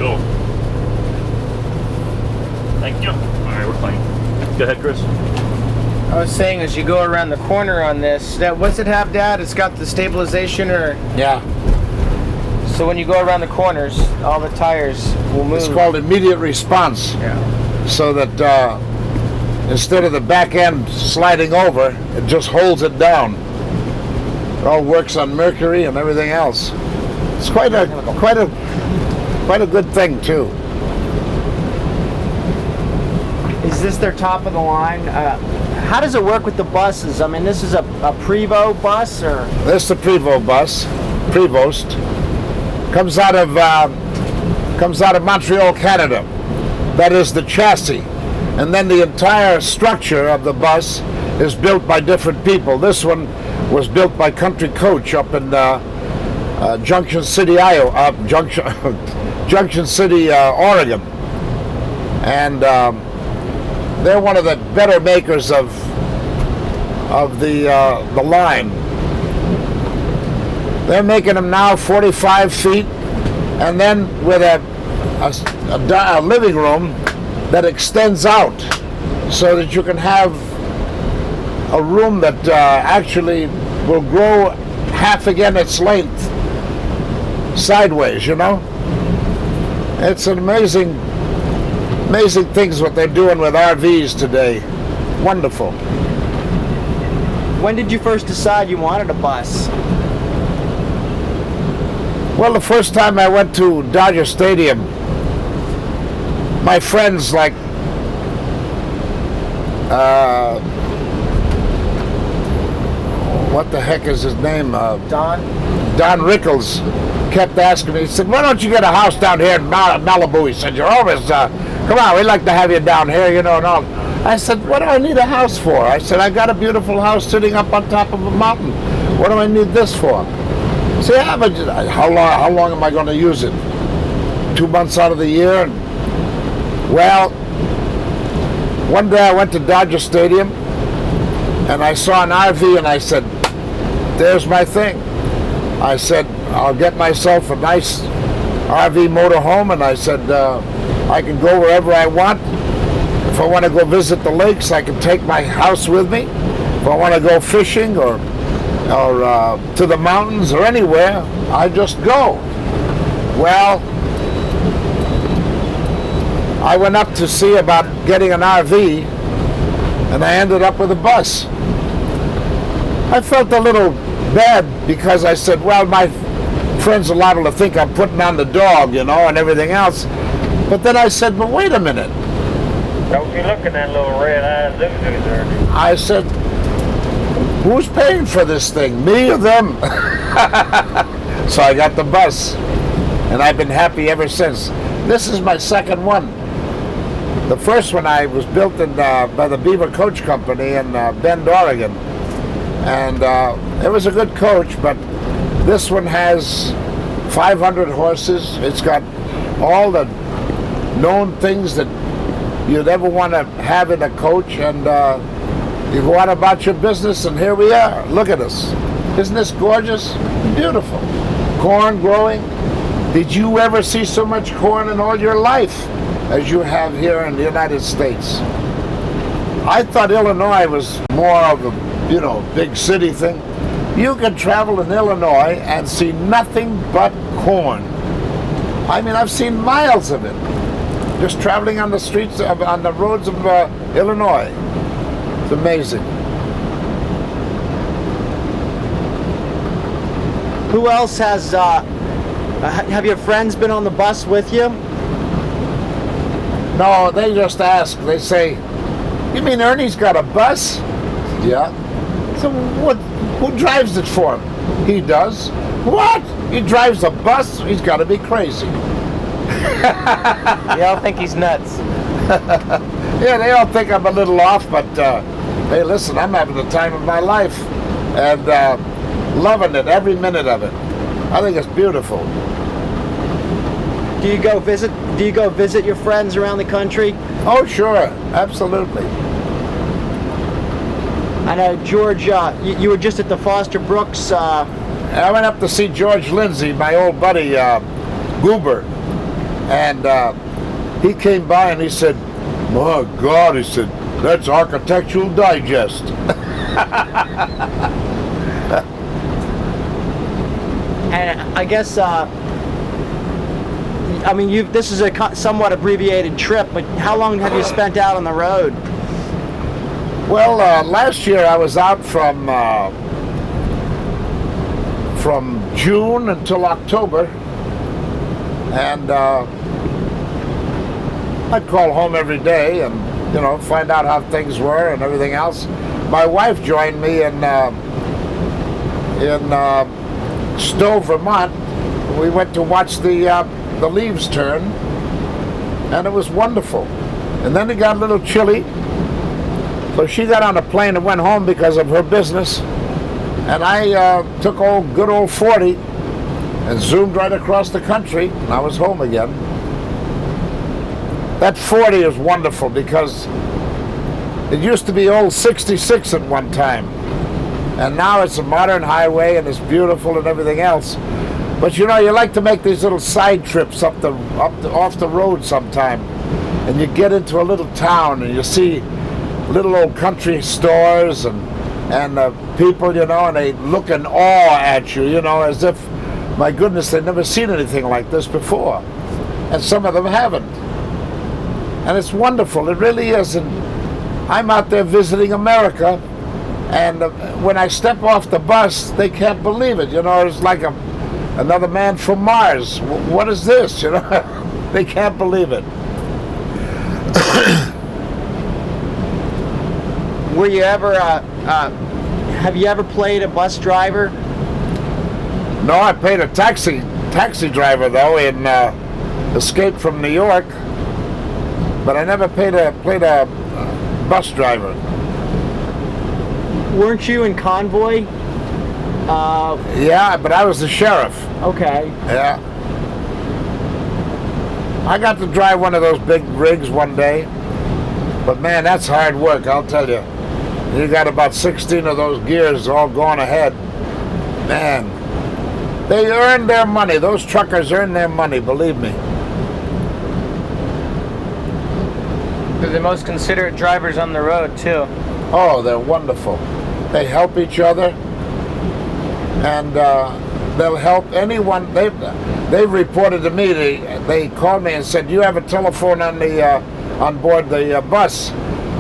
Cool. Thank you. Alright, we're fine. Go ahead, Chris. I was saying, as you go around the corner on this, what's it have, Dad? It's got the stabilization, or? Yeah. So when you go around the corners, all the tires will move. It's called immediate response. Yeah. So that instead of the back end sliding over, it just holds it down. It all works on mercury and everything else. It's quite a good thing too. Is this their top of the line? How does it work with the buses? I mean, this is a Prevost bus, or? This is the Prevost bus. Prevost comes out of Montreal, Canada. That is the chassis, and then the entire structure of the bus is built by different people. This one was built by Country Coach up in Junction City, Junction City, Oregon, and they're one of the better makers of the line. They're making them now 45 feet, and then with a living room that extends out, so that you can have a room that actually will grow half again its length sideways. You know, it's an amazing things what they're doing with RVs today. Wonderful. When did you first decide you wanted a bus? Well, the first time I went to Dodger Stadium, my friends like what the heck is his name? Don Rickles kept asking me. He said, "Why don't you get a house down here in Malibu?" He said, "You're always come on, we'd like to have you down here, you know." And all. I said, "What do I need a house for?" I said, "I got a beautiful house sitting up on top of a mountain. What do I need this for?" So yeah, but how long am I going to use it? 2 months out of the year? Well, one day I went to Dodger Stadium and I saw an RV and I said, "There's my thing." I said, "I'll get myself a nice RV motorhome," and I said, "I can go wherever I want. If I want to go visit the lakes, I can take my house with me. If I want to go fishing or to the mountains or anywhere, I just go." Well, I went up to see about getting an RV, and I ended up with a bus. I felt a little bad because I said, well, my friends are liable to think I'm putting on the dog, you know, and everything else. But then I said, but wait a minute. Don't be looking at little red-eyed Zuzu there. I said, who's paying for this thing, me or them? So I got the bus, and I've been happy ever since. This is my second one. The first one I was built in by the Beaver Coach Company in Bend, Oregon, and it was a good coach. But this one has 500 horses. It's got all the known things that you'd ever want to have in a coach, and you go on about your business, and here we are. Look at us. Isn't this gorgeous? Beautiful. Corn growing. Did you ever see so much corn in all your life as you have here in the United States? I thought Illinois was more of a, you know, big city thing. You can travel in Illinois and see nothing but corn. I mean, I've seen miles of it, just traveling on the streets, on the roads of Illinois. It's amazing. Who else has, have your friends been on the bus with you? No, they just ask. They say, "You mean Ernie's got a bus?" Yeah. So what? Who drives it for him? He does. What? He drives a bus? He's got to be crazy. They all think he's nuts. Yeah, they all think I'm a little off, but hey, listen, I'm having the time of my life and loving it, every minute of it. I think it's beautiful. Do you go visit your friends around the country? Oh, sure, absolutely. I know, George, you were just at the Foster Brooks. I went up to see George Lindsay, my old buddy, Goober. And he came by and he said, "My God," he said, "that's Architectural Digest." And I guess, I mean, this is a somewhat abbreviated trip, but how long have you spent out on the road? Well, last year I was out from June until October, and I'd call home every day and, you know, find out how things were and everything else. My wife joined me in Stowe, Vermont. We went to watch the leaves turn, and it was wonderful. And then it got a little chilly, so she got on a plane and went home because of her business. And I took good old 40 and zoomed right across the country, and I was home again. That 40 is wonderful because it used to be old 66 at one time, and now it's a modern highway and it's beautiful and everything else. But you know, you like to make these little side trips off the road sometime, and you get into a little town and you see little old country stores and people, you know, and they look in awe at you, you know, as if, my goodness, they've never seen anything like this before. And some of them haven't. And it's wonderful, it really is. And I'm out there visiting America, and when I step off the bus, they can't believe it. You know, it's like another man from Mars. What is this? You know, they can't believe it. Were you ever, have you ever played a bus driver? No, I played a taxi driver though in Escape from New York, but I never played a bus driver. Weren't you in Convoy? Yeah, but I was the sheriff. Okay. Yeah. I got to drive one of those big rigs one day, but man, that's hard work, I'll tell you. You got about 16 of those gears all going ahead. Man, they earn their money. Those truckers earn their money, believe me. They're the most considerate drivers on the road, too. Oh, they're wonderful. They help each other, and they'll help anyone. They've reported to me. They called me and said, "You have a telephone on board the bus?"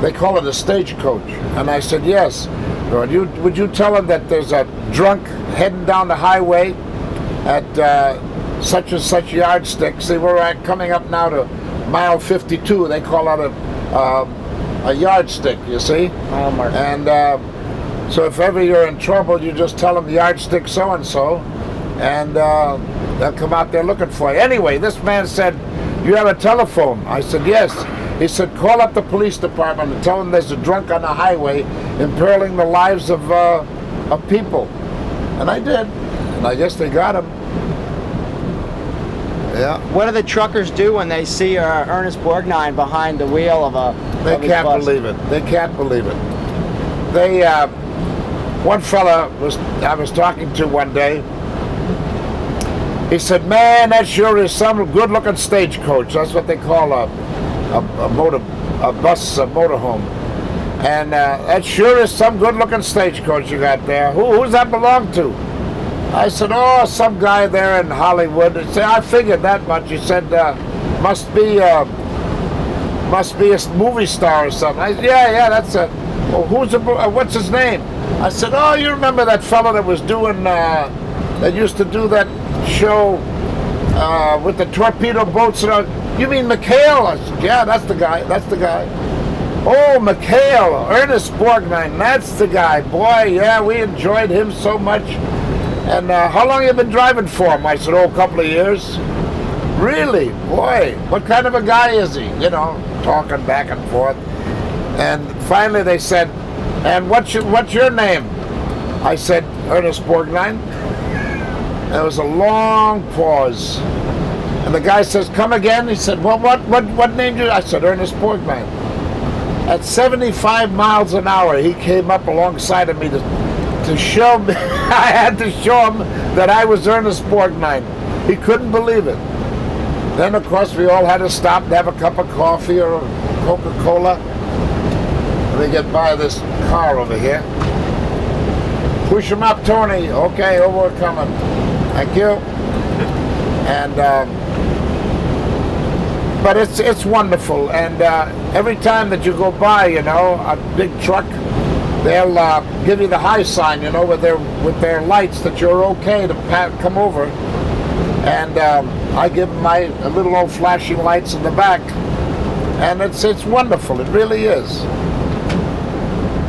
They call it a stagecoach, and I said, "Yes." Would you tell them that there's a drunk heading down the highway at such and such yardstick? See, we're coming up now to mile 52. They call that a yardstick, you see? Mile marker. And so if ever you're in trouble, you just tell them yardstick so-and-so, and they'll come out there looking for you. Anyway, this man said, "You have a telephone?" I said, "Yes." He said, "Call up the police department and tell them there's a drunk on the highway imperiling the lives of people." And I did. And I guess they got him. Yeah. What do the truckers do when they see Ernest Borgnine behind the wheel of a They of his can't bus? believe it. They can't believe it. They, one fella I was talking to one day, he said, "Man, that sure is some good-looking stagecoach." That's what they call a bus motorhome. And that sure is some good-looking stagecoach you got there. Who's that belong to? I said, "Oh, some guy there in Hollywood." He said, "I figured that much." He said, must be a movie star or something." I said, yeah, that's a, well, what's his name? I said, "Oh, you remember that fellow that was doing, that used to do that show with the torpedo boats and all?" "You mean McHale?" I said, "Yeah, that's the guy. "Oh, McHale, Ernest Borgnine, that's the guy. Boy, yeah, we enjoyed him so much. And how long have you been driving for him?" I said, "Oh, a couple of years." "Really? Boy, what kind of a guy is he?" You know, talking back and forth. And finally they said, "And what's your name?" I said, "Ernest Borgnine." There was a long pause. And the guy says, "Come again?" He said, "Well, what name did you?" I said, "Ernest Borgnine." At 75 miles an hour, he came up alongside of me to show me. I had to show him that I was Ernest Borgnine. He couldn't believe it. Then, of course, we all had to stop and have a cup of coffee or a Coca-Cola. Let me get by this car over here. Push him up, Tony. Okay, over coming. Thank you. And but it's wonderful. And every time that you go by, you know, a big truck, they'll give you the high sign, you know, with their lights that you're okay to come over. And I give them my little old flashing lights in the back, and it's wonderful. It really is.